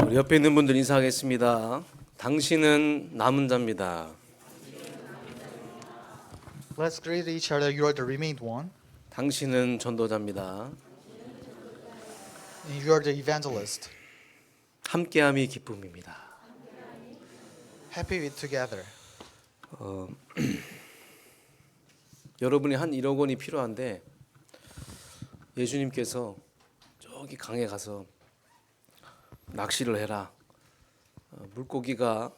우리 옆에 있는 분들 인사하겠습니다. 당신은 남은 자입니다. Let's greet each other. You are the remained one, 당신은 전도자입니다. and you are the evangelist. 함께함이 기쁨입니다. Happy with together. 여러분이 한 1억 원이 필요한데 예수님께서 저기 강에 가서 낚시를 해라. 물고기가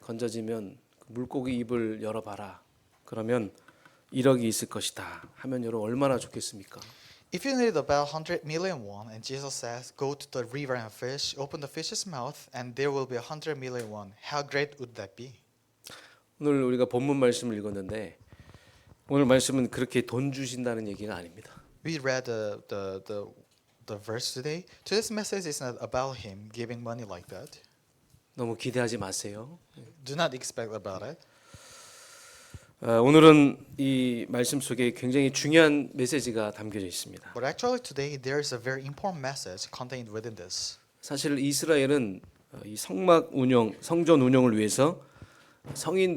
건져지면 물고기 입을 열어봐라. 그러면 1억이 있을 것이다. 하면 여러분 얼마나 좋겠습니까? If you need about 100 million won, and Jesus says, go to the river and fish, open the fish's mouth, and there will be 100 million won. How great would that be? 오늘 우리가 본문 말씀을 읽었는데 오늘 말씀은 그렇게 돈 주신다는 얘기가 아닙니다. We read the verse today. Today's message is not about him giving money like that. 너무 기대하지 마세요. Do not expect about it. 오늘은 이 말씀 속에 굉장히 중요한 메시지가 담겨져 있습니다. But actually today there is a very important message contained within this. 사실 이스라엘은 이 성막 운영, 성전 운영을 위해서 성인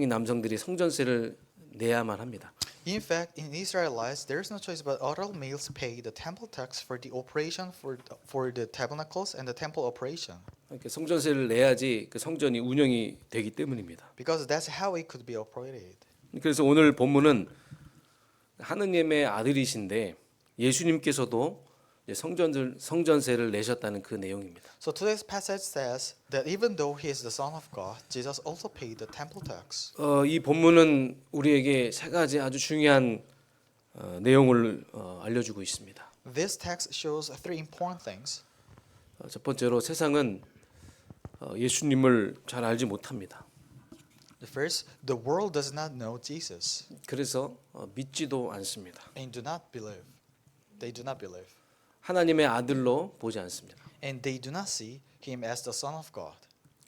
남성들이 성전세를 내야만 합니다. In fact, in Israelites, there is no choice but all males pay the temple tax for the operation for the tabernacles and the temple operation. 이렇게 성전세를 내야지 그 성전이 운영이 되기 때문입니다. Because that's how it could be operated. 그래서 오늘 본문은 하느님의 아들이신데 예수님께서도 성전세를 내셨다는 그 내용입니다. So today's passage says that even though he is the Son of God, Jesus also paid the temple tax. 이 본문은 우리에게 세 가지 아주 중요한 내용을 알려주고 있습니다. This text shows three important things. 첫 번째로 세상은 예수님을 잘 알지 못합니다. The first, the world does not know Jesus 그래서 믿지도 않습니다. and do not believe. They do not believe. 하나님의 아들로 보지 않습니다. And they do not see him as the Son of God.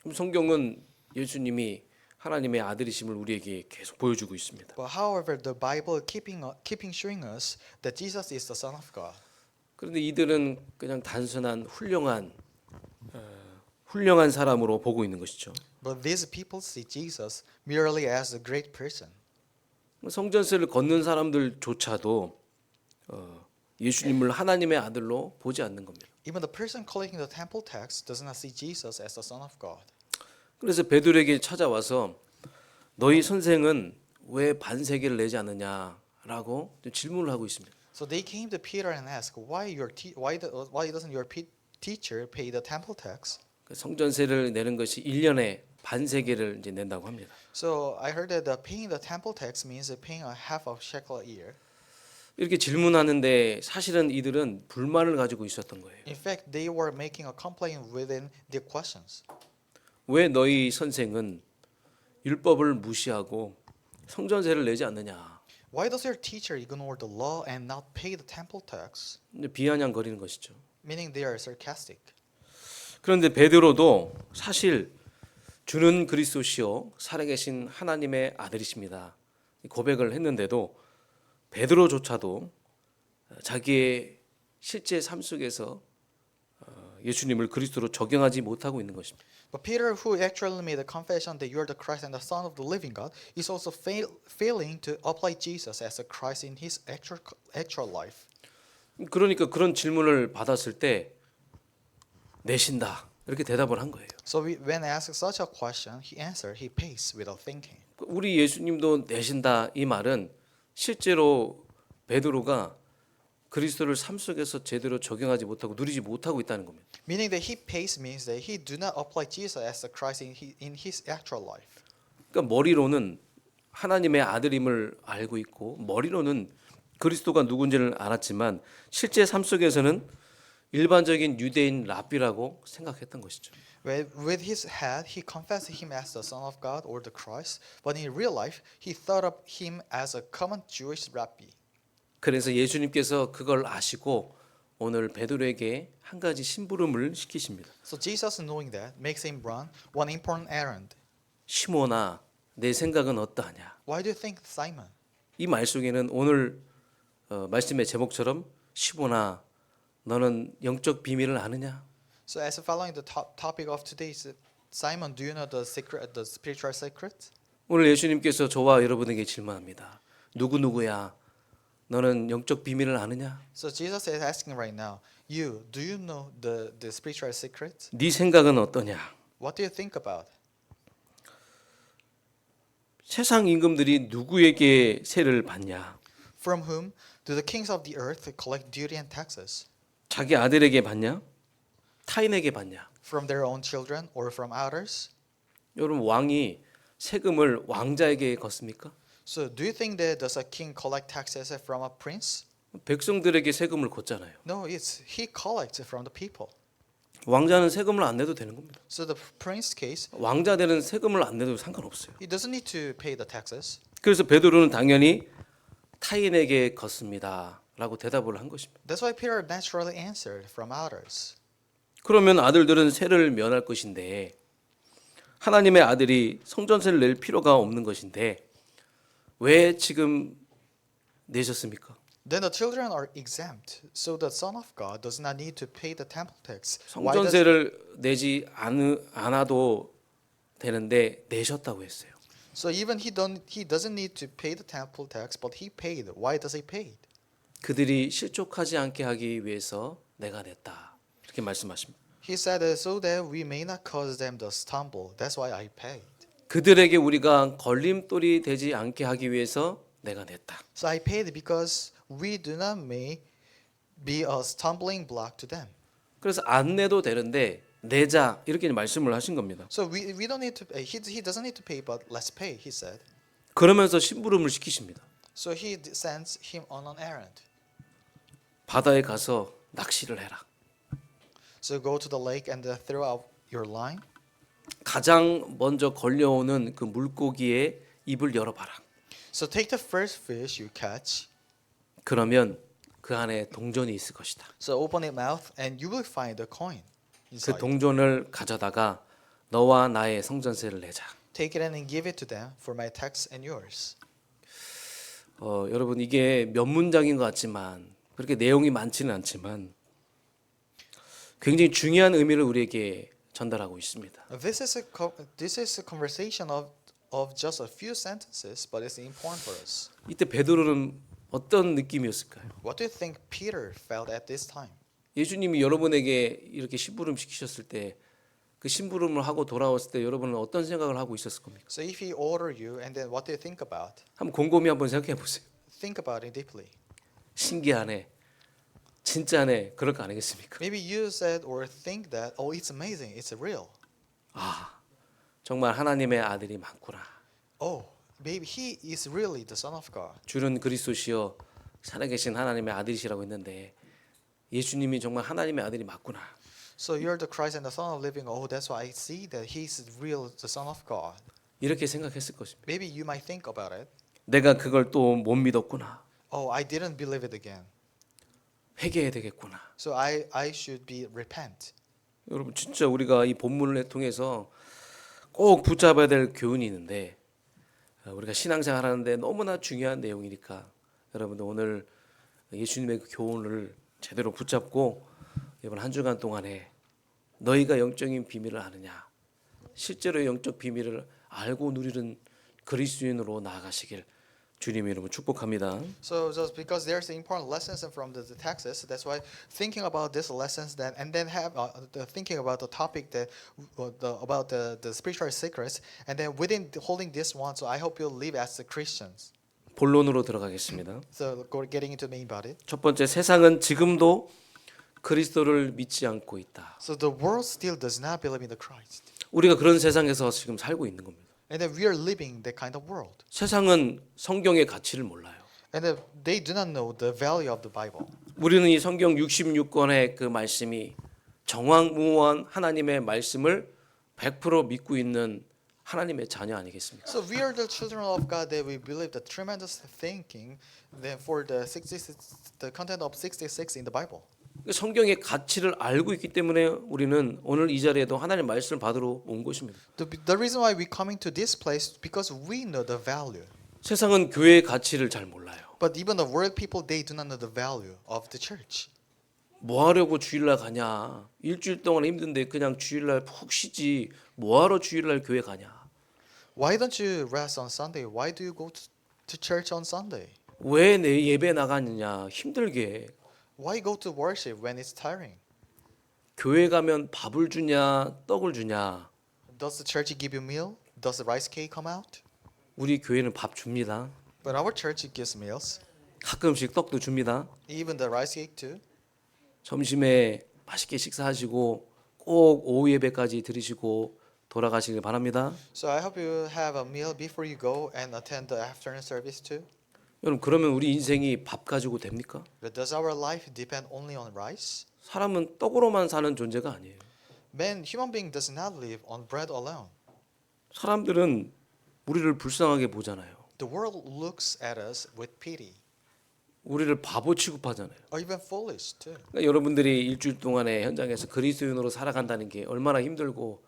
그럼 성경은 예수님이 하나님의 아들이심을 우리에게 계속 보여주고 있습니다. But however, the Bible keeping showing us that Jesus is the Son of God. 그런데 이들은 그냥 단순한 훌륭한 사람으로 보고 있는 것이죠. But these people see Jesus merely as a great person. 성전세를 걷는 사람들조차도 예수님을 하나님의 아들로 보지 않는 겁니다. Even the person collecting the temple tax does not see Jesus as the Son of God. 그래서 베드로에게 찾아와서 너희 선생은 왜 반세계를 내지 않느냐라고 질문을 하고 있습니다. So they came to Peter and asked, why doesn't your teacher pay the temple tax? 성전세를 내는 것이 1년에 반세계를 이제 낸다고 합니다. So I heard that paying the temple tax means paying a half of shekel a year. 이렇게 질문하는데 사실은 이들은 불만을 가지고 있었던 거예요. In fact, they were making a complaint within their questions. 왜 너희 선생은 율법을 무시하고 성전세를 내지 않느냐? Why does your teacher ignore the law and not pay the temple tax? 이제 비아냥거리는 것이죠. Meaning they are sarcastic. 그런데 베드로도 사실 주는 그리스도시요 살아계신 하나님의 아들이십니다. 고백을 했는데도 베드로조차도 자기의 실제 삶 속에서 예수님을 그리스도로 적용하지 못하고 있는 것입니다. But Peter, who actually made a confession that you are the Christ and the Son of the living God, is also failing to apply Jesus as a Christ in his actual life. 그러니까 그런 질문을 받았을 때 내신다 이렇게 대답을 한 거예요. So when asked such a question, he answered, he pays without thinking. 우리 예수님도 내신다 이 말은 실제로 베드로가 그리스도를 삶 속에서 제대로 적용하지 못하고 누리지 못하고 있다는 겁니다. Meaning that he pays means that he do not apply Jesus as a Christ in his actual life. 그러니까 머리로는 하나님의 아들임을 알고 있고 머리로는 그리스도가 누군지를 알았지만 실제 삶 속에서는 일반적인 유대인 랍비라고 생각했던 것이죠. With his head, he confessed him as the Son of God or the Christ, but in real life, he thought of him as a common Jewish rabbi. 그래서 예수님께서 그걸 아시고 오늘 베드로에게 한 가지 심부름을 시키십니다. So Jesus, knowing that, makes him run one important errand. 시몬아, 내 생각은 어떠하냐? Why do you think, Simon? 이 말 속에는 오늘 말씀의 제목처럼 시몬아, 너는 영적 비밀을 아느냐? So as following the topic of today's Simon, do you know the secret, the spiritual secret? 오늘 예수님께서 저와 여러분에게 질문합니다. 누구누구야? 너는 영적 비밀을 아느냐? So Jesus is asking right now, do you know the spiritual secret? 네 생각은 어떠냐? What do you think about? 세상 임금들이 누구에게 세를 받냐? From whom do the kings of the earth collect duty and taxes? 자기 아들에게 받냐? 타인에게 받냐? From their own children or from others? 여러분 왕이 세금을 왕자에게 걷습니까? So do you think that does a king collect taxes from a prince? 백성들에게 세금을 걷잖아요. No, he collects from the people. 왕자는 세금을 안 내도 되는 겁니다. So the prince case, 왕자들은 세금을 안 내도 상관없어요. he doesn't need to pay the taxes. 그래서 베드로는 당연히 타인에게 걷습니다라고 대답을 한 것입니다. That's why Peter naturally answered from others. 그러면 아들들은 세를 면할 것인데 하나님의 아들이 성전세를 낼 필요가 없는 것인데 왜 지금 내셨습니까? Then the children are exempt, so the Son of God does not need to pay the temple tax. Why does, 성전세를 내지 않아도 되는데 내셨다고 했어요. so even he doesn't need to pay the temple tax, but he paid. Why does he pay? 그들이 실족하지 않게 하기 위해서 내가 냈다. 이렇게 말씀하십니다. He said so that we may not cause them to stumble. That's why I paid. 그들에게 우리가 걸림돌이 되지 않게 하기 위해서 내가 냈다. So I paid because we do not may be a stumbling block to them. 그래서 안 내도 되는데 내자 이렇게 말씀을 하신 겁니다. So we don't need to pay. He doesn't need to pay, but let's pay. He said. 그러면서 심부름을 시키십니다. So he sends him on an errand. 바다에 가서 낚시를 해라. So go to the lake and throw out your line. 가장 먼저 걸려오는 그 물고기의 입을 열어봐라. So take the first fish you catch. 그러면 그 안에 동전이 있을 것이다. So open its mouth and you will find a coin 그 inside. 동전을 가져다가 너와 나의 성전세를 내자. Take it and give it to them for my tax and yours. 여러분 이게 몇 문장인 것 같지만 그렇게 내용이 많지는 않지만 굉장히 중요한 의미를 우리에게 전달하고 있습니다. This is a conversation of just a few sentences, but it's important for us. 이때 베드로는 어떤 느낌이었을까요? What do you think Peter felt at this time? 예수님이 여러분에게 이렇게 심부름 시키셨을 때 그 심부름을 하고 돌아왔을 때 여러분은 어떤 생각을 하고 있었을 겁니까? So if he ordered you, and then what do you think about? 한번 곰곰이 한번 생각해 보세요. Think about it deeply. 신기하네, 진짜네, 그럴 거 아니겠습니까? Maybe you said or think that, oh, it's amazing, it's real. 정말 하나님의 아들이 많구나. Oh, maybe he is really the Son of God. 주는 그리스도시여 살아계신 하나님의 아들이시라고 했는데 예수님이 정말 하나님의 아들이 맞구나. So you're the Christ and the Son of living. Oh, that's why I see that he's real, the Son of God. 이렇게 생각했을 것입니다. Maybe you might think about it. 내가 그걸 또 못 믿었구나. Oh, I didn't believe it again. 회개해야 되겠구나. So I should be repent. 여러분 진짜 우리가 이 본문을 통해서 꼭 붙잡아야 될 교훈이 있는데 우리가 신앙생활 하는데 너무나 중요한 내용이니까 여러분들 오늘 예수님의 그 교훈을 제대로 붙잡고 이번 한 주간 동안에 너희가 영적인 비밀을 아느냐 실제로 영적 비밀을 알고 누리는 그리스도인으로 나아가시길 주님의 이름으로 축복합니다. So just because there's important lessons from the texts, that's why thinking about these lessons that and then have thinking about the topic that about the spiritual secrets, and then within holding this one, so I hope you'll live as the Christians. 본론으로 들어가겠습니다. So getting into the main body. 첫 번째, 세상은 지금도 그리스도를 믿지 않고 있다. So the world still does not believe in the Christ, 우리가 그런 세상에서 지금 살고 있는 겁니다. and then we are living that kind of world, 세상은 성경의 가치를 몰라요. and then they do not know the value of the Bible. 우리는 이 성경 66권의 그 말씀이 정확무원 하나님의 말씀을 100% 믿고 있는 하나님의 자녀 아니겠습니까? So we are the children of God that we believe the tremendous thinking then for the content of 66 in the Bible. 성경의 가치를 알고 있기 때문에 우리는 오늘 이 자리에도 하나님의 말씀을 받으러 온 것입니다. The reason why we coming to this place is because we know the value. 세상은 교회의 가치를 잘 몰라요. But even the world people, they do not know the value of the church. 뭐 하려고 주일날 가냐? 일주일 동안 힘든데 그냥 주일날 푹 쉬지. 뭐 하러 주일날 교회 가냐? Why don't you rest on Sunday? Why do you go to church on Sunday? 왜 내 예배 나가느냐? 힘들게. Why go to worship when it's tiring? 교회 가면 밥을 주냐? 떡을 주냐? Does the church give you meal? Does the rice cake come out? 우리 교회는 밥 줍니다. But our church gives meals, 가끔씩 떡도 줍니다. even the rice cake too. 점심에 맛있게 식사하시고 꼭 오후 예배까지 들으시고 돌아가시길 바랍니다. So I hope you have a meal before you go and attend the afternoon service too. 여러분 그러면 우리 인생이 밥 가지고 됩니까? But does our life depend only on rice? 사람은 떡으로만 사는 존재가 아니에요. Human being does not live on bread alone. 사람들은 우리를 불쌍하게 보잖아요. The world looks at us with pity, 우리를 바보 취급하잖아요. or even foolish too. 그러니까 여러분들이 일주일 동안에 현장에서 그리스도인으로 살아간다는 게 얼마나 힘들고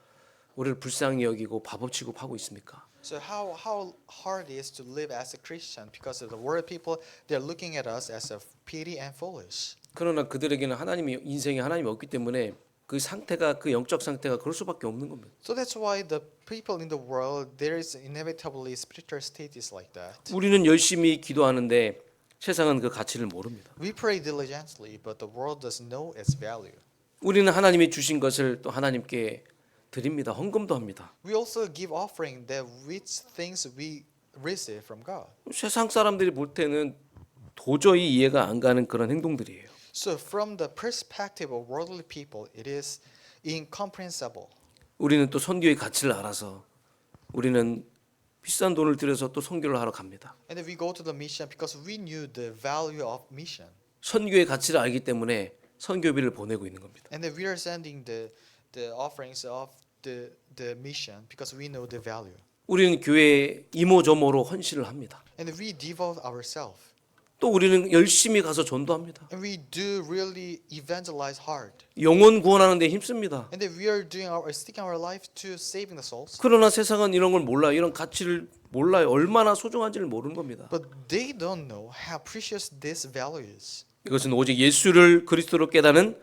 우리를 불쌍히 여기고 바보 취급하고 있습니까? So how hard it is to live as a Christian because of the world people, they're looking at us as a pity and foolish. 그러나 그들에게는 하나님이 인생에 하나님이 없기 때문에 그 상태가 그 영적 상태가 그럴 수밖에 없는 겁니다. So that's why the people in the world, there is inevitably spiritual status like that. 우리는 열심히 기도하는데 세상은 그 가치를 모릅니다. We pray diligently, but the world doesn't know its value. 우리는 하나님이 주신 것을 또 하나님께 드립니다. 헌금도 합니다. We also give offering that which things we receive from God. 세상 사람들이 볼 때는 도저히 이해가 안 가는 그런 행동들이에요. So from the perspective of worldly people, it is incomprehensible. 우리는 또 선교의 가치를 알아서 우리는 비싼 돈을 들여서 또 선교를 하러 갑니다. And then we go to the mission because we knew the value of mission. 선교의 가치를 알기 때문에 선교비를 보내고 있는 겁니다. And then we are sending the offerings of the mission because we know the value. 우리는 교회에 이모저모로 헌신을 합니다. And we devote ourselves. 또 우리는 열심히 가서 전도합니다. And we do really evangelize hard. 영혼 구원하는 데 힘씁니다. And then we are sticking our life to saving the souls. 그러나 세상은 이런 걸 몰라요. 이런 가치를 몰라요. 얼마나 소중한지를 모르는 겁니다. But they don't know how precious this value is. 이것은 오직 예수를 그리스도로 깨닫는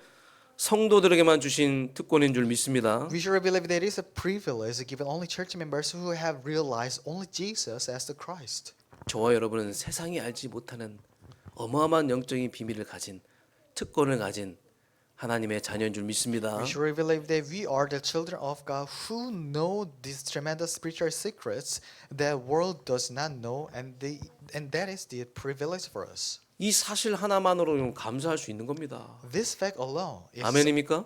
성도들에게만 주신 특권인 줄 믿습니다. We should believe that it is a privilege given only church members who have realized only Jesus as the Christ. 저와 여러분은 세상이 알지 못하는 어마어마한 영적인 비밀을 가진 특권을 가진 하나님의 자녀인 줄 믿습니다. We should believe that we are the children of God who know these tremendous spiritual secrets that world does not know, and that is the privilege for us. 이 사실 하나만으로 감사할 수 있는 겁니다. This fact alone is 아멘입니까?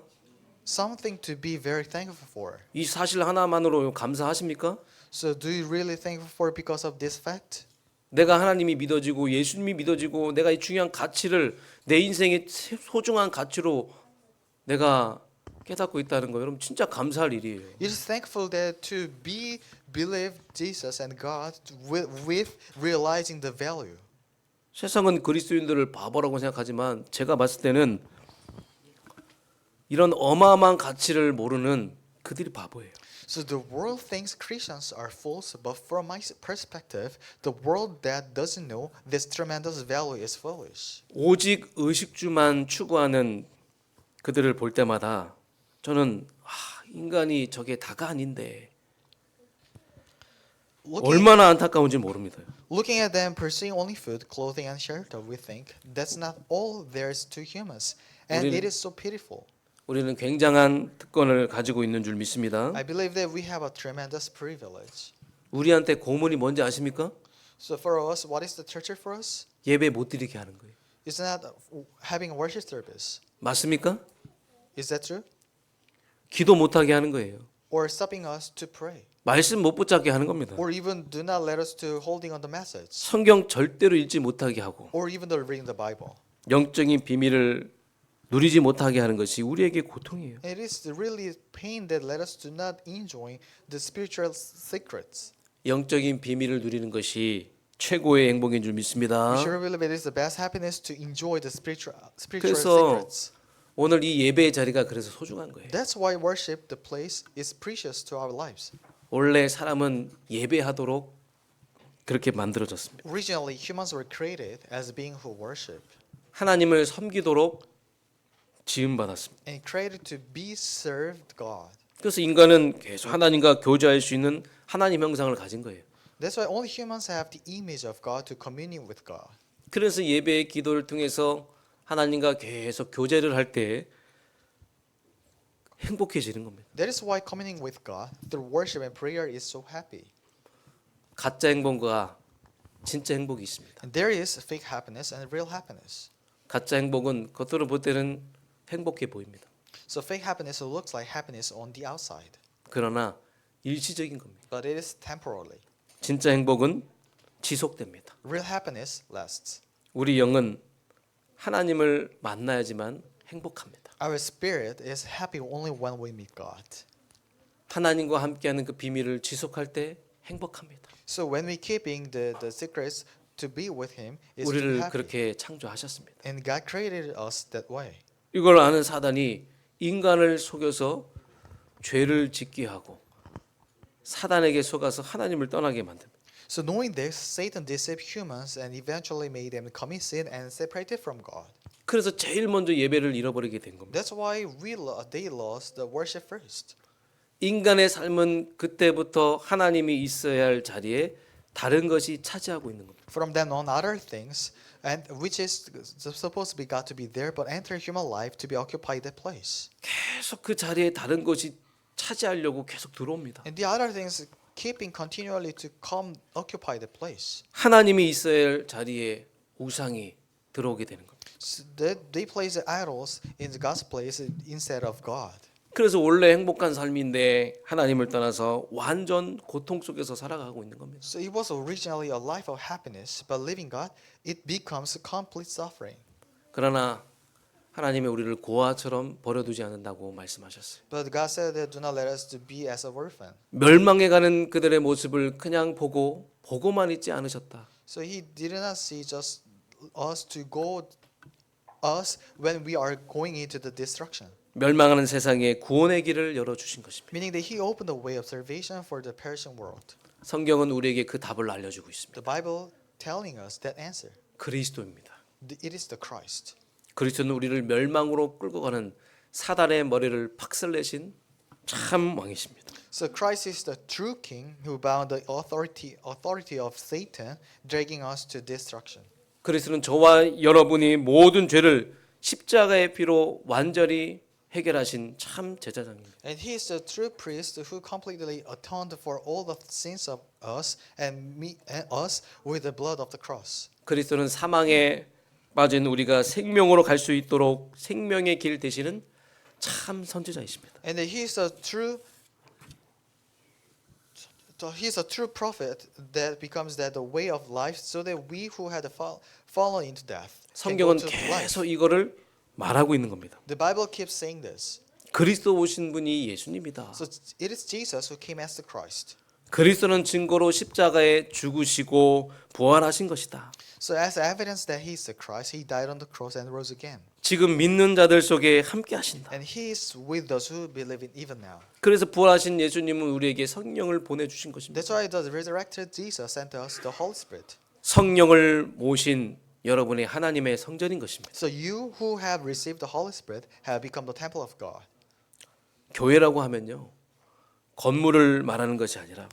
something to be very thankful for. 이 사실 하나만으로 감사하십니까? So do you really thankful for because of this fact? 내가 하나님이 믿어지고 예수님이 믿어지고 내가 이 중요한 가치를 내 인생의 소중한 가치로 내가 깨닫고 있다는 거 여러분 진짜 감사할 일이에요. It is thankful that to believe Jesus and God with realizing the value. 세상은 그리스도인들을 바보라고 생각하지만 제가 봤을 때는 이런 어마어마한 가치를 모르는 그들이 바보예요. So the world thinks Christians are fools, but from my perspective, the world that doesn't know this tremendous value is foolish. 오직 의식주만 추구하는 그들을 볼 때마다 저는 인간이 저게 다가 아닌데 얼마나 안타까운지 모릅니다. Looking at them pursuing only food, clothing, and shelter, we think that's not all there is to humans, and it is so pitiful. 우리는 굉장한 특권을 가지고 있는 줄 믿습니다. I believe that we have a tremendous privilege. 우리한테 고문이 뭔지 아십니까? So for us, what is the church for us? 예배 못 드리게 하는 거예요. It's not having a worship service. 맞습니까? Is that true? 기도 못하게 하는 거예요. Or stopping us to pray? 말씀 못 붙잡게 하는 겁니다. Or even do not let us to holding on the message? 성경 절대로 읽지 못하게 하고 Or even the reading the Bible? 영적인 비밀을 누리지 못하게 하는 것이 우리에게 고통이에요. It is really pain that let us to not enjoy the spiritual secrets. 영적인 비밀을 누리는 것이 최고의 행복인 줄 믿습니다. We should believe it is the best happiness to enjoy the spiritual 그래서 secrets. 오늘 이 예배의 자리가 그래서 소중한 거예요. That's why worship, the place, is precious to our lives. 원래 사람은 예배하도록 그렇게 만들어졌습니다. Originally, humans were created as being who worship. 하나님을 섬기도록 지음 받았습니다. and created to be served God. 그래서 인간은 계속 하나님과 교제할 수 있는 하나님 형상을 가진 거예요. That's why only humans have the image of God to commune with God. 그래서 예배의 기도를 통해서 하나님과 계속 교제를 할 때 행복해지는 겁니다. That is why communing with God through worship and prayer is so happy. 가짜 행복과 진짜 행복이 있습니다. And there is fake happiness and real happiness. 가짜 행복은 겉으로 볼 때는 행복해 보입니다. So fake happiness looks like happiness on the outside, 그러나 일시적인 겁니다. but it is temporarily. 진짜 행복은 지속됩니다. Real happiness lasts. 우리 영은 하나님을 만나야지만 행복합니다. Our spirit is happy only when we meet God. 하나님과 함께하는 그 비밀을 지속할 때 행복합니다. So when we keeping the secrets to be with Him is to be 우리를 happy. 그렇게 창조하셨습니다. And God created us that way. 이걸 아는 사단이 인간을 속여서 죄를 짓게 하고 사단에게 속아서 하나님을 떠나게 만듭니다. So knowing this, Satan deceived humans and eventually made them commit sin and separated from God. 그래서 제일 먼저 예배를 잃어버리게 된 겁니다. That's why they lost the worship first. 인간의 삶은 그때부터 하나님이 있어야 할 자리에 다른 것이 차지하고 있는 겁니다. From then on, other things, and which is supposed to be God to be there, but enter human life to be occupied that place. 계속 그 자리에 다른 것이 차지하려고 계속 들어옵니다. And the other things keeping continually to come occupy the place. 하나님이 있어야 할 자리에 우상이 들어오게 되는 겁니다. So they place the idols in God's place instead of God. 그래서 원래 행복한 삶인데 하나님을 떠나서 완전 고통 속에서 살아가고 있는 겁니다. So it was originally a life of happiness, but living God, it becomes complete suffering. 그러나 하나님이 우리를 고아처럼 버려두지 않는다고 말씀하셨어요. But God said that do not let us to be as a orphan. 멸망해가는 그들의 모습을 그냥 보고만 있지 않으셨다. So He did not see just us to go us when we are going into the destruction. 멸망하는 세상에 구원의 길을 열어주신 것입니다. Meaning that He opened the way of salvation for the perishing world. 성경은 우리에게 그 답을 알려주고 있습니다. The Bible telling us that answer. 그리스도입니다. It is the Christ. 그리스도는 우리를 멸망으로 끌고 가는 사단의 머리를 박살내신 참 왕이십니다. So Christ is the true King who bound the authority of Satan, dragging us to destruction. 그리스도는 저와 여러분이 모든 죄를 십자가의 피로 완전히 해결하신 참 제사장입니다. And He is the true priest who completely atoned for all the sins of us and us with the blood of the cross. 그리스도는 사망에 빠진 우리가 생명으로 갈 수 있도록 생명의 길 되시는 참 선지자이십니다. And He is a true He's a true prophet that becomes that the way of life, so that we who had fallen into death can go 성경은 to life. 계속 이거를 말하고 있는 겁니다. The Bible keeps saying this. 그리스도 오신 분이 예수님이다. So it is Jesus who came as the Christ. 그리스도는 증거로 십자가에 죽으시고 부활하신 것이다. So as evidence that He is the Christ, He died on the cross and rose again. 지금 믿는 자들 속에 함께 하신다. And He is with those who believe in even now. 그래서 부활하신 예수님은 우리에게 성령을 보내주신 것입니다. That's why the resurrected Jesus sent us the Holy Spirit. 성령을 모신 여러분의 하나님의 성전인 것입니다. So you who have received the Holy Spirit have become the temple of God. 교회라고 하면요, 건물을 말하는 것이 아니라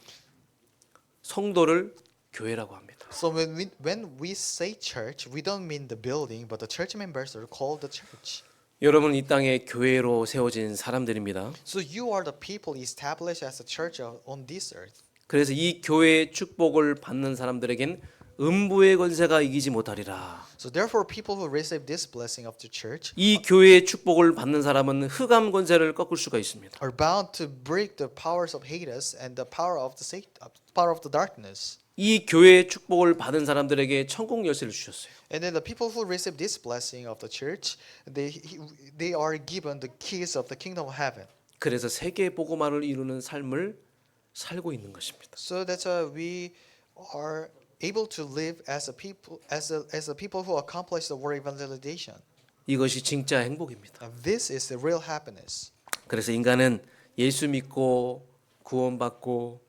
성도를 교회라고 합니다. So when we say church, we don't mean the building, but the church members are called the church. 여러분 이 땅에 교회로 세워진 사람들입니다. So you are the people established as a church on this earth. 그래서 이 교회의 축복을 받는 사람들에겐 음부의 권세가 이기지 못하리라. So therefore, people who receive this blessing of the church 이 교회의 축복을 받는 사람은 흑암 권세를 꺾을 수가 있습니다. are bound to break the powers of Hades and the power of the darkness. 이 교회의 축복을 받은 사람들에게 천국 열쇠를 주셨어요. And then the people who receive this blessing of the church, they are given the keys of the kingdom of heaven. 그래서 세계 복음화를 이루는 삶을 살고 있는 것입니다. So that's why we are able to live as a people who accomplish the word evangelization. 이것이 진짜 행복입니다. And this is the real happiness. 그래서 인간은 예수 믿고 구원받고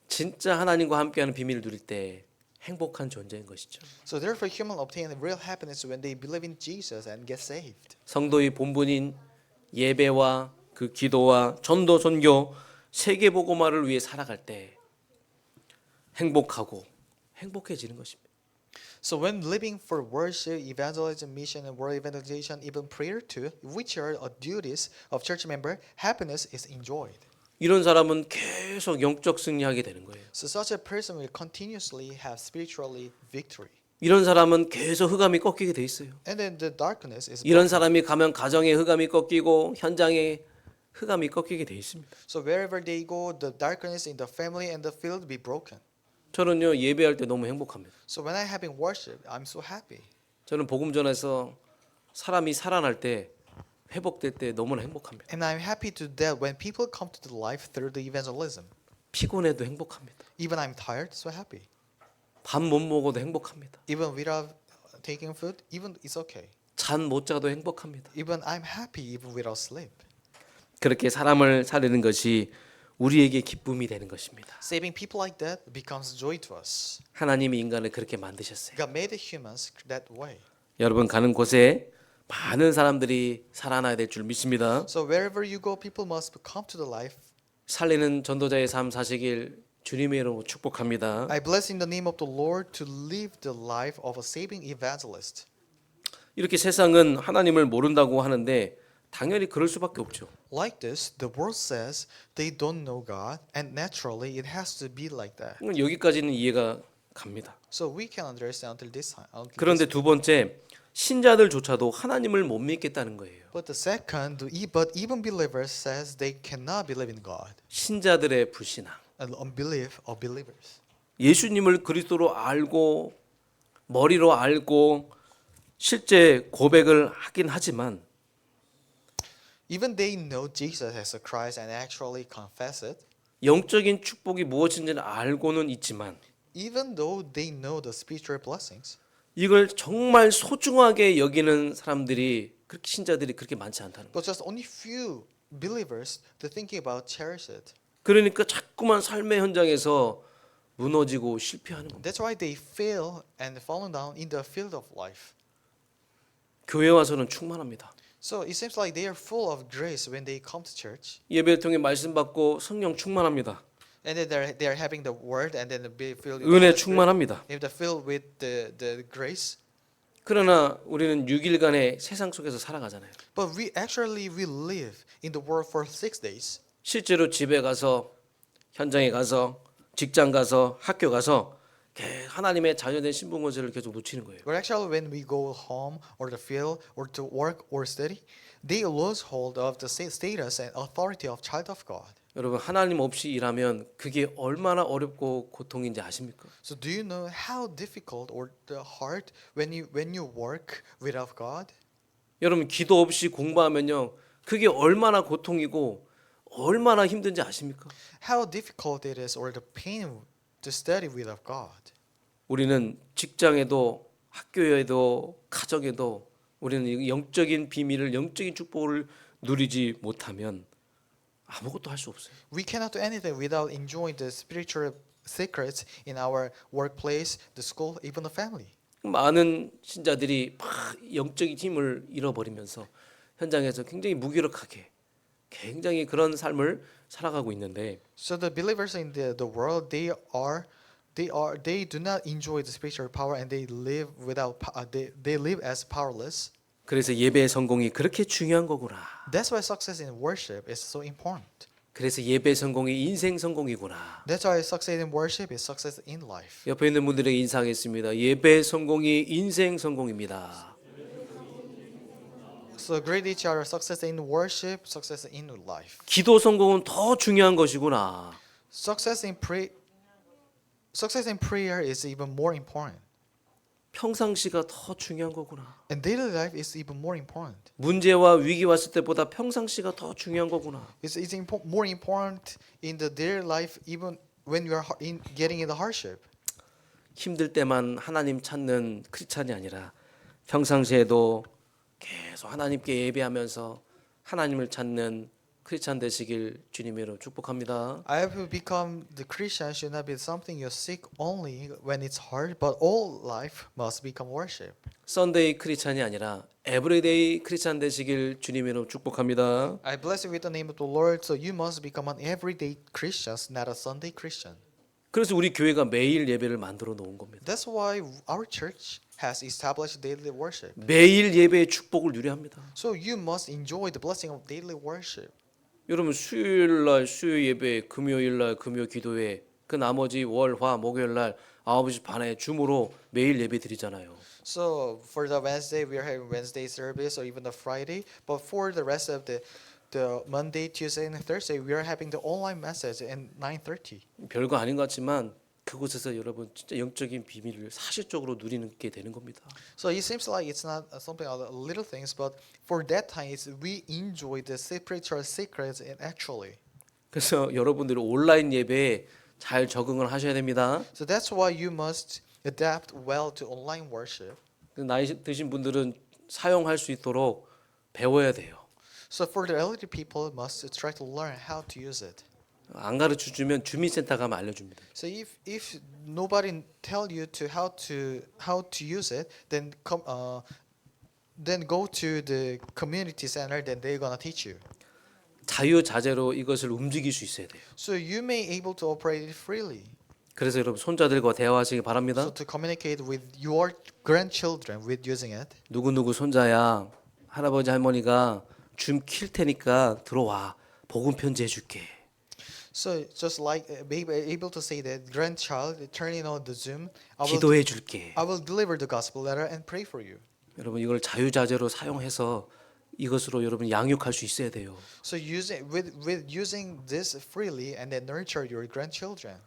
진짜 하나님과 함께하는 비밀을 누릴 때 행복한 존재인 것이죠. So therefore, human obtain real happiness when they believe in Jesus and get saved. 성도의 본분인 예배와 그 기도와 전도 선교 세계 복음화를 위해 살아갈 때 행복하고 행복해지는 것입니다. So when living for worship, evangelism, mission, and world evangelization, even prayer too, which are duties of church member, happiness is enjoyed. 이런 사람은 계속 영적 승리하게 되는 거예요. So such a person will continuously have spiritually victory. 이런 사람은 계속 흑암이 꺾이게 돼 있어요. And then the darkness is 이런 broken. 사람이 가면 가정에 흑암이 꺾이고 현장에 흑암이 꺾이게 돼 있습니다. So wherever they go, the darkness in the family and the field be broken. 저는요 예배할 때 너무 행복합니다. So when I having worship, I'm so happy. 저는 복음 전에서 사람이 살아날 때 회복될 때 너무나 행복합니다. And I'm happy to that when people come to the life through the evangelism. 피곤해도 행복합니다. Even I'm tired, so happy. 밥 못 먹어도 행복합니다. Even without taking food, even it's okay. 잠 못 자도 행복합니다. Even I'm happy even without sleep. 그렇게 사람을 살리는 것이 우리에게 기쁨이 되는 것입니다. Saving people like that becomes joy to us. 하나님이 인간을 그렇게 만드셨어요. God made the humans that way. 여러분 가는 곳에 많은 사람들이 살아나야 될 줄 믿습니다. So wherever you go, people must come to the life. 살리는 전도자의 삶 사시길 주님의 이름으로 축복합니다. I bless in the name of the Lord to live the life of a saving evangelist. 이렇게 세상은 하나님을 모른다고 하는데 당연히 그럴 수밖에 없죠. Like this, the world says they don't know God, and naturally it has to be like that. 여기까지는 이해가 갑니다. So we can understand until this time. 그런데 두 번째, 신자들조차도 하나님을 못 믿겠다는 거예요. But the second, but even believers says they cannot believe in God. 신자들의 불신앙. And unbelief of believers. 예수님을 그리스도로 알고 머리로 알고 실제 고백을 하긴 하지만 Even they know Jesus as a Christ and actually confess it. 영적인 축복이 무엇인지는 알고는 있지만 Even though they know the spiritual blessings. 이걸 정말 소중하게 여기는 사람들이 그렇게 신자들이 그렇게 많지 않다는 거예요. But just only few believers to thinking about cherish it. 그러니까 자꾸만 삶의 현장에서 무너지고 실패하는 겁니다. That's why they fail and fallen down in the field of life. 교회 와서는 충만합니다. So it seems like they are full of grace when they come to church. 예배를 통해 말씀 받고 성령 충만합니다. And then they're having the word and then be filled with 은혜 the Spirit. 충만합니다. If they're filled with the grace. 그러나 우리는 6일간의 세상 속에서 살아가잖아요. But we live in the world for 6 days. 실제로 집에 가서 현장에 가서 직장 가서 학교 가서 하나님의 자녀된 신분권세를 계속 놓치는 거예요. But actually when we go home or the field or to work or study, they lose hold of the status and authority of child of God. 여러분 하나님 없이 일하면 그게 얼마나 어렵고 고통인지 아십니까? So do you know how difficult or the hard when you work without God? 여러분 기도 없이 공부하면요 그게 얼마나 고통이고 얼마나 힘든지 아십니까? How difficult it is or the pain to study without God. 우리는 직장에도 학교에도 가정에도 우리는 영적인 비밀을 영적인 축복을 누리지 못하면 아무것도 할 수 없어요. We cannot do anything without enjoying the spiritual secrets in our workplace, the school, even the family. 많은 신자들이 막 영적인 힘을 잃어버리면서 현장에서 굉장히 무기력하게 굉장히 그런 삶을 살아가고 있는데 So the believers in the world they do not enjoy the spiritual power and they live they live as powerless. 그래서 예배의 성공이 그렇게 중요한 거구나. That's why success in worship is so important. 그래서 예배 성공이 인생 성공이구나. That's why success in worship is success in life. 옆에 있는 분들에게 인사하겠습니다. 예배 성공이 인생 성공입니다. So greet each other. Success in worship, success in life. 기도 성공은 더 중요한 것이구나. Success in prayer is even more important. 평상시가 더 중요한 거구나. And daily life is even more important. 문제와 위기 왔을 때보다 평상시가 더 중요한 거구나. It's more important in the daily life even when you are getting in the hardship. 힘들 때만 하나님 찾는 크리스찬이 아니라 평상시에도 계속 하나님께 예배하면서 하나님을 찾는 크리스찬 되시길 주님으로 축복합니다. I have become the Christian should not be something you seek only when it's hard, but all life must become worship. 썬데이 크리스찬이 아니라 에브리데이 크리스찬 되시길 주님으로 축복합니다. I bless you with the name of the Lord, so you must become an everyday Christian, not a Sunday Christian. 그래서 우리 교회가 매일 예배를 만들어 놓은 겁니다. That's why our church has established daily worship. 매일 예배의 축복을 누려야 합니다. So you must enjoy the blessing of daily worship. 여러분 수요일 날 수요 예배, 금요일 날 금요 기도회, 그 나머지 월, 화, 목요일 날 9시 반에 줌으로 매일 예배 드리잖아요. So for the Wednesday, we are having Wednesday service or even the Friday. But for the rest of the Monday, Tuesday, and Thursday, we are having the online message at 9:30. 별거 아닌 것 같지만 그곳에서 여러분 진짜 영적인 비밀을 사실적으로 누리는 게 되는 겁니다. So it seems like it's not something of little things, but for that time, we enjoy the spiritual secrets actually. 그래서 여러분들이 온라인 예배에 잘 적응을 하셔야 됩니다. So that's why you must adapt well to online worship. 나이 드신 분들은 사용할 수 있도록 배워야 돼요. So for the elderly people, must try to learn how to use it. 안 가르쳐 주면 주민센터 가면 알려줍니다. So if nobody tell you to how to use it, then then go to the community center. Then they're gonna teach you. 자유자재로 이것을 움직일 수 있어야 돼요. So you may able to operate it freely. 그래서 여러분 손자들과 대화하시기 So 바랍니다. to communicate with your grandchildren with using it. 누구누구 손자야, 할아버지 할머니가 줌 킬 테니까 들어와. 복음 편지 해줄게. So just like be able to say that grandchild turning on the Zoom, 기도해 줄게. I will deliver the gospel letter and pray for you. 여러분 이걸 자유자재로 사용해서 이것으로 여러분 양육할 수 있어야 돼요. So with using this freely and then nurture your grandchildren.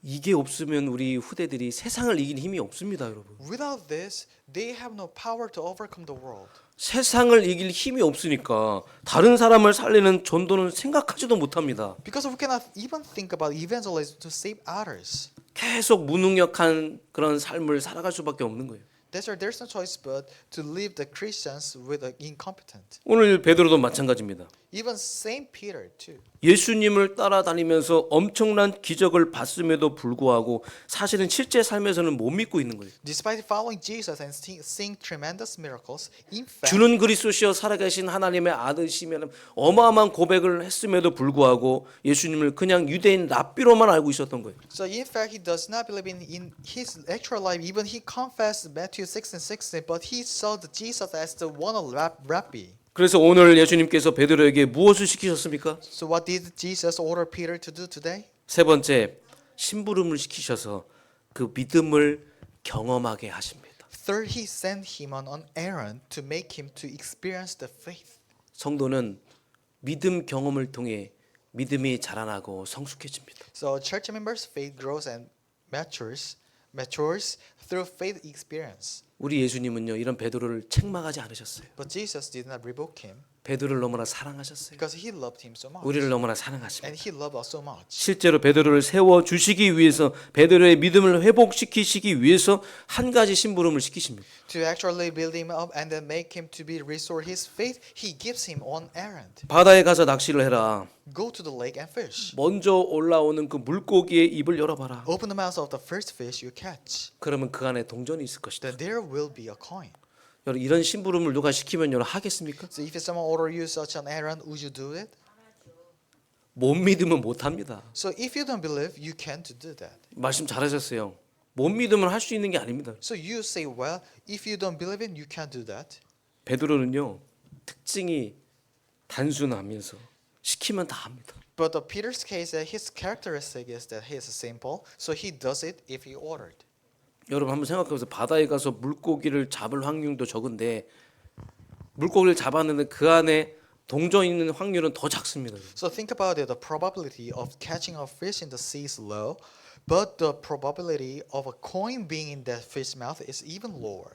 이게 없으면 우리 후대들이 세상을 이길 힘이 없습니다, 여러분. Without this, they have no power to overcome the world. 세상을 이길 힘이 없으니까 다른 사람을 살리는 전도는 생각하지도 못합니다. Because we cannot even think about evangelism to save others. 계속 무능력한 그런 삶을 살아갈 수밖에 없는 거예요. There's no choice but to leave the Christians with incompetent. 오늘 베드로도 마찬가지입니다. Even Saint Peter too. 예수님을 따라다니면서 엄청난 기적을 봤음에도 불구하고 사실은 실제 삶에서는 못 믿고 있는 거예요. Despite following Jesus and seeing tremendous miracles, in fact, 주는 그리스도시여 살아계신 하나님의 아들이시면 어마어마한 고백을 했음에도 불구하고 예수님을 그냥 유대인 랍비로만 알고 있었던 거예요. so in fact he does not believe in his actual life. Even he confessed Matthew 6:16, but he saw the Jesus as the one of Rabbi. 그래서 오늘 예수님께서 베드로에게 무엇을 시키셨습니까? So what did Jesus order Peter to do today? 세 번째, 심부름을 시키셔서 그 믿음을 경험하게 하십니다. Third, he sent him on an errand to make him to experience the faith. 성도는 믿음 경험을 통해 믿음이 자라나고 성숙해집니다. So church members' faith grows and matures through faith experience. 우리 예수님은요 이런 베드로를 책망하지 않으셨어요. But Jesus did not rebuke him 베드로를 너무나 사랑하셨어요. because he loved him so much. 우리를 너무나 And 사랑하십니다. he loved us so much. 실제로 베드로를 세워 주시기 위해서 베드로의 믿음을 회복시키시기 위해서 한 가지 심부름을 시키십니다. To actually build him up and then make him to be restore his faith, he gives him on errand. 바다에 가서 낚시를 해라. Go to the lake and fish. 먼저 올라오는 그 물고기의 입을 열어봐라. Open the mouth of the first fish you catch. 그러면 그 안에 동전이 있을 것이다. Then there will be a coin. 여러분 이런 심부름을 누가 시키면 여러분 하겠습니까? So if someone order you such an errand, would you do it? 못 믿으면 못 합니다. So if you don't believe, you can't do that. 말씀 잘하셨어요. 못 믿으면 할 수 있는 게 아닙니다. So you say, well, if you don't believe it, you can't do that. 베드로는요 특징이 단순하면서 시키면 다 합니다. But the Peter's case, his characteristic is that he is simple, so he does it if he ordered. 여러분 한번 생각해보세요. 바다에 가서 물고기를 잡을 확률도 적은데 물고기를 잡았는데 그 안에 동전 있는 확률은 더 작습니다. So think about it. The probability of catching a fish in the sea is low, but the probability of a coin being in that fish mouth is even lower.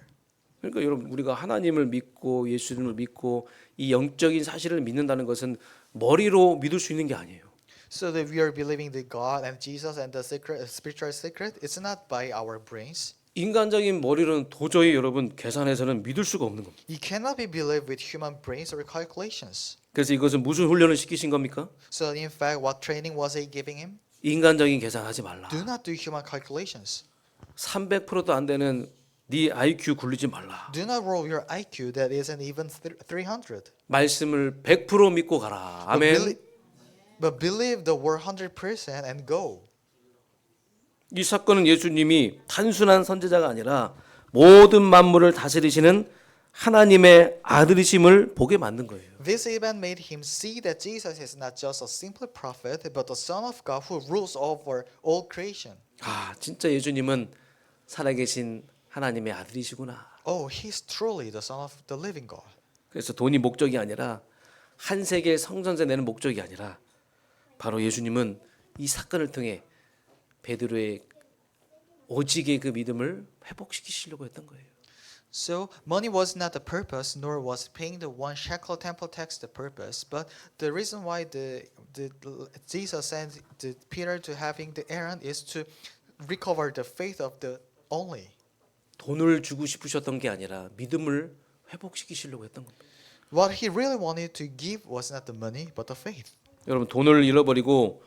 그러니까 여러분 우리가 하나님을 믿고 예수님을 믿고 이 영적인 사실을 믿는다는 것은 머리로 믿을 수 있는 게 아니에요. So that we are believing the God and Jesus and the secret, spiritual secret, it's not by our brains. 인간적인 머리로는 도저히 여러분 계산해서는 믿을 수가 없는 겁니다. You cannot be believed with human brains or calculations. 그래서 이것은 무슨 훈련을 시키신 겁니까? So in fact, what training was he giving him? 인간적인 계산하지 말라. Do not do human calculations. 300%도 안 되는 네 IQ 굴리지 말라. Do not roll your IQ that isn't even 300. 말씀을 100% 믿고 가라. But 아멘. but believe the word 100% and go. 이 사건은 예수님이 단순한 선지자가 아니라 모든 만물을 다스리시는 하나님의 아들이심을 보게 만든 거예요. This event made him see that Jesus is not just a simple prophet, but the Son of God who rules over all creation. 아, 진짜 예수님은 살아계신 하나님의 아들이시구나. Oh, he's truly the Son of the living God. 그래서 돈이 목적이 아니라 한 세계 성전세 내는 목적이 아니라 바로 예수님은 이 사건을 통해 베드로의 오직의 그 믿음을 회복시키시려고 했던 거예요. So money was not the purpose, nor was paying the one shekel temple tax the purpose. But the reason why Jesus sent Peter to having the errand is to recover the faith of the only. 돈을 주고 싶으셨던 게 아니라 믿음을 회복시키시려고 했던 겁니다. What he really wanted to give was not the money, but the faith. 여러분 돈을 잃어버리고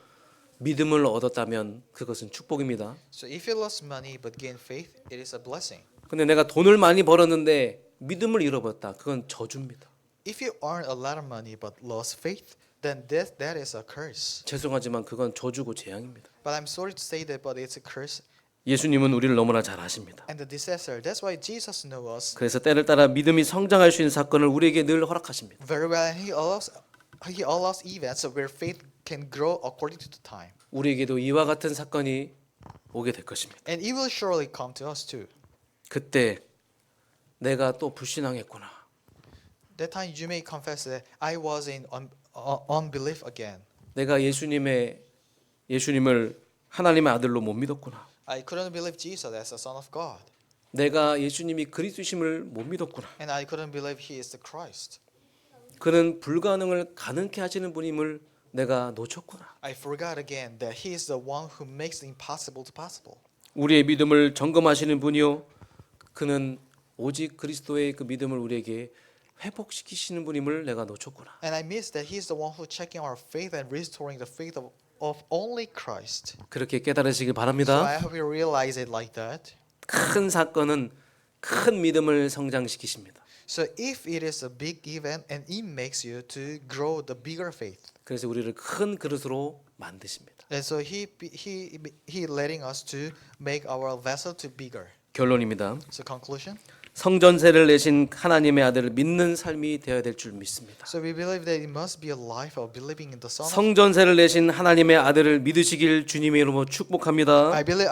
믿음을 얻었다면 그것은 축복입니다. So if you lost money but gain faith, it is a blessing. 근데 내가 돈을 많이 벌었는데 믿음을 잃어버렸다. 그건 저주입니다. If you earned a lot of money but lost faith, then that is a curse. 죄송하지만 그건 저주고 재앙입니다. But I'm sorry to say that, but it's a curse 예수님은 우리를 너무나 잘 아십니다. and a disaster. That's why Jesus knows us 그래서 때를 따라 믿음이 성장할 수 있는 사건을 우리에게 늘 허락하십니다. very well, and He allows events where faith can grow according to the time. 우리에게도 이와 같은 사건이 오게 될 것입니다. And it will surely come to us too. 그때 내가 또 불신앙했구나. That time you may confess that I was in unbelief again. 내가 예수님을 하나님의 아들로 못 믿었구나. I couldn't believe Jesus as the Son of God. 내가 예수님이 그리스도심을 못 믿었구나. And I couldn't believe He is the Christ. 그는 불가능을 가능케 하시는 분임을 내가 놓쳤구나. I forgot again that He is the one who makes the impossible to possible. 우리의 믿음을 점검하시는 분이요, 그는 오직 그리스도의 그 믿음을 우리에게 회복시키시는 분임을 내가 놓쳤구나. And I miss that He is the one who checking our faith and restoring the faith of only Christ. 그렇게 깨달으시길 So 바랍니다. I hope you realize it like that. 큰 사건은 큰 믿음을 성장시키십니다. So if it is a big event and it makes you to grow the bigger faith. 그래서 우리를 큰 그릇으로 만드십니다. And so he letting us to make our vessel to bigger. 결론입니다. So conclusion. 성전세를 내신 하나님의 아들을 믿는 삶이 되어야 될 줄 믿습니다. So we believe that it must be a life of believing in the Son. 성전세를 내신 하나님의 아들을 믿으시길 주님의 이름으로 축복합니다. I bless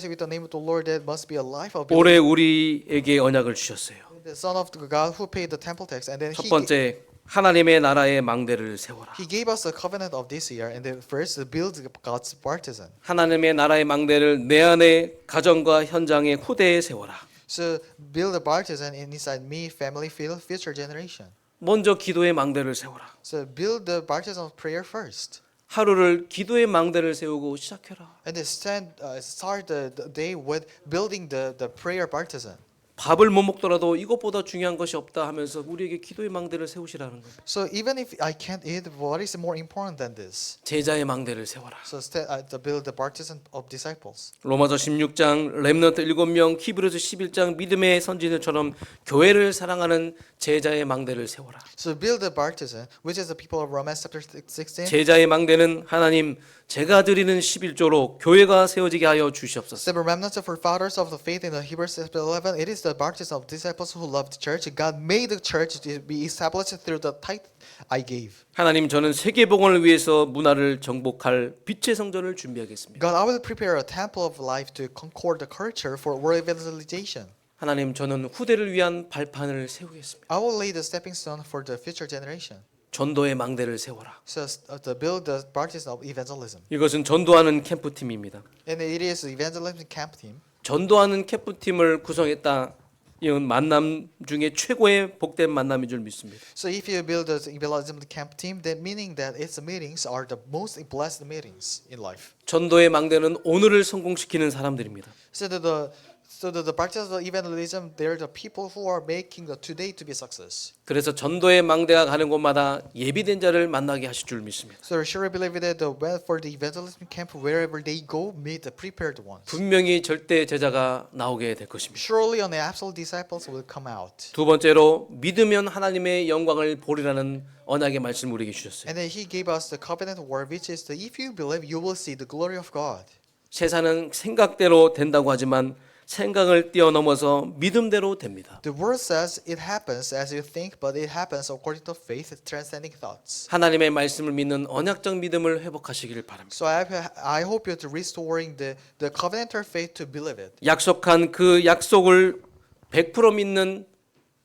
you with the name of the Lord. That must be a life of 올해 believing 우리에게 언약을 주셨어요. the Son of God who paid the temple tax, and then 첫 번째, 하나님의 나라의 망대를 세워라. He gave us a covenant of this year, and then first to build God's partisan. 하나님의 나라의 망대를 내 안의 가정과 현장의 후대에 세워라. So build a partisan inside me, family, future generation. 먼저 기도의 망대를 세워라. So build the partisan of prayer first, 하루를 기도의 망대를 세우고 시작해라. and then start the day with building the prayer partisan. 밥을 못 먹더라도 이것보다 중요한 것이 없다 하면서 우리에게 기도의 망대를 세우시라는 거예요. So even if I can't eat, what is more important than this? 제자의 망대를 세워라. So to build the partisan of disciples. 로마서 16장 렘넌트 7명, 히브리서 11장 믿음의 선진들처럼 교회를 사랑하는 제자의 망대를 세워라. So build the partisan, which is the people of Romans chapter 16. 제자의 망대는 하나님 제가 드리는 11조로 교회가 세워지게 하여 주시옵소서. The remnants for fathers of the faith in the Hebrews chapter 11. It is the partisan of disciples who love the church. God made the church to be established through the tithe I gave. 하나님, 저는 세계 복음을 위해서 문화를 정복할 빛의 성전을 준비하겠습니다. God, I will prepare a temple of life to concord the culture for world evangelization. 하나님, 저는 후대를 위한 발판을 세우겠습니다. I will lay the stepping stone for the future generation. 전도의 망대를 세워라. So to build the partisan of evangelism. 이것은 전도하는 캠프팀입니다. And it is evangelism camp team. 전도하는 캠프팀을 구성했다. 이건 만남 중에 최고의 복된 만남인 줄 믿습니다. So if you build the evangelism camp team, that meaning that its meetings are the most blessed meetings in life. 전도의 망대는 오늘을 성공시키는 사람들입니다. So the So the practice of evangelism, they're the people who are making the today to be success. 그래서 전도의 망대가 가는 곳마다 예비된 자를 만나게 하실 줄 믿습니다. So I surely believe that the well for the evangelism camp, wherever they go, meet the prepared ones. 분명히 절대 제자가 나오게 될 것입니다. Surely on the absolute disciples will come out. 두 번째로 믿으면 하나님의 영광을 보리라는 언약의 말씀을 우리에게 주셨어요. And then he gave us the covenant word, which is that if you believe, you will see the glory of God. 세상은 생각대로 된다고 하지만 생각을 뛰어넘어서 믿음대로 됩니다. The word says it happens as you think, but it happens according to faith, transcending thoughts. 하나님의 말씀을 믿는 언약적 믿음을 회복하시기를 바랍니다. So I hope you're restoring the covenantal faith to believe it. 약속한 그 약속을 100% 믿는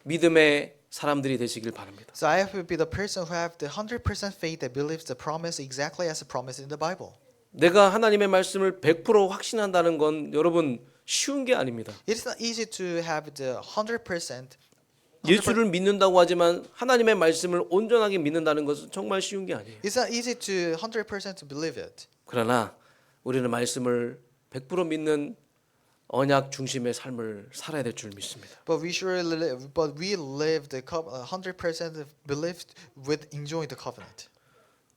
믿음의 사람들이 되시길 바랍니다. So I hope you be the person who have the 100% faith that believes the promise exactly as promised in the Bible. 내가 하나님의 말씀을 100% 확신한다는 건 여러분 쉬운 게 아닙니다. It's not easy to have the 100%. 예수를 믿는다고 하지만 하나님의 말씀을 온전하게 믿는다는 것은 정말 쉬운 게 아니에요. It's not easy to 100% to believe it. 그러나 우리는 말씀을 100% 믿는 언약 중심의 삶을 살아야 될 줄 믿습니다. But we live the 100% belief with enjoying the covenant.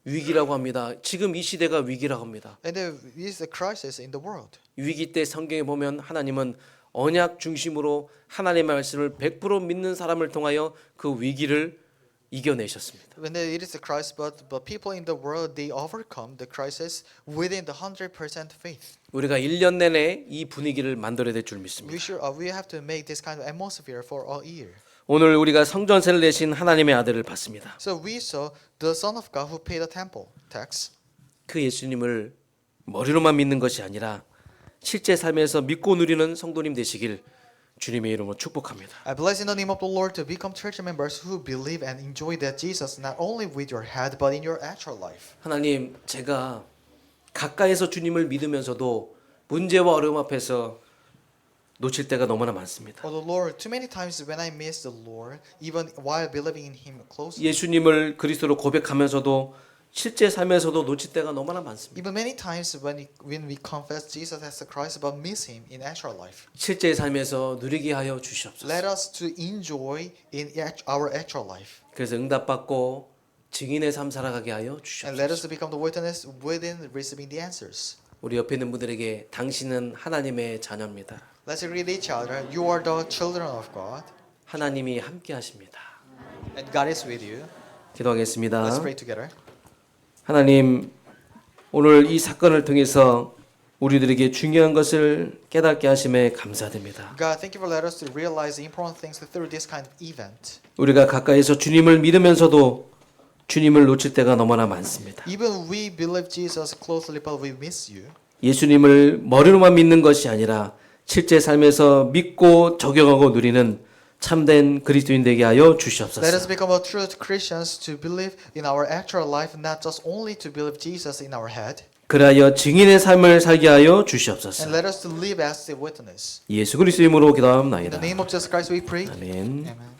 위기라고 합니다. 지금 이 시대가 위기라고 합니다. And there is a crisis in the world. 위기 때 성경에 보면 하나님은 언약 중심으로 하나님의 말씀을 100% 믿는 사람을 통하여 그 위기를 이겨내셨습니다. When it is a crisis, but people in the world they overcome the crisis within the 100% faith. 우리가 1년 내내 이 분위기를 만들어야 될 줄 믿습니다. We have to make this kind of atmosphere for all year. 오늘 우리가 성전세를 내신 하나님의 아들을 봤습니다. So we saw the Son of God who paid the temple tax. 그 예수님을 머리로만 믿는 것이 아니라 실제 삶에서 믿고 누리는 성도님 되시길 주님의 이름으로 축복합니다. I bless in the name of the Lord to become church members who believe and enjoy that Jesus not only with your head but in your actual life. 하나님, 제가 가까이서 주님을 믿으면서도 문제와 어려움 앞에서 놓칠 때가 너무나 많습니다. Oh the Lord, too many times when I miss the Lord, even while believing in Him closely. 예수님을 그리스도로 고백하면서도 실제 삶에서도 놓칠 때가 너무나 많습니다. Even many times when we confess Jesus as the Christ but miss Him in actual life. 실제 삶에서 누리게 하여 주시옵소서. Let us to enjoy in our actual life. 그래서 응답받고 증인의 삶 살아가게 하여 And let us 주시옵소서. to become the witness within receiving the answers. 우리 옆에 있는 분들에게 당신은 하나님의 자녀입니다. Let's greet each other. You are the children of God. 하나님이 함께 하십니다. And God is with you. 기도하겠습니다. Let's pray together. 하나님, 오늘 이 사건을 통해서 우리들에게 중요한 것을 깨닫게 하심에 감사드립니다. God, thank you for letting us to realize the important things through this kind of event. 우리가 가까이서 주님을 믿으면서도 주님을 놓칠 때가 너무나 많습니다. Even we believe Jesus closely, but we miss you. 예수님을 머리로만 믿는 것이 아니라 실제 삶에서 믿고 적용하고 누리는 참된 그리스도인 되게 하여 Let us 주시옵소서. become a true Christians to believe in our actual life, not just only to believe Jesus in our head. 그리하여 증인의 삶을 살게 하여 And 주시옵소서. let us to live as a witness. 예수 그리스도 이름으로 In 기도하옵나이다. the name of Jesus Christ we pray. 아멘. Amen.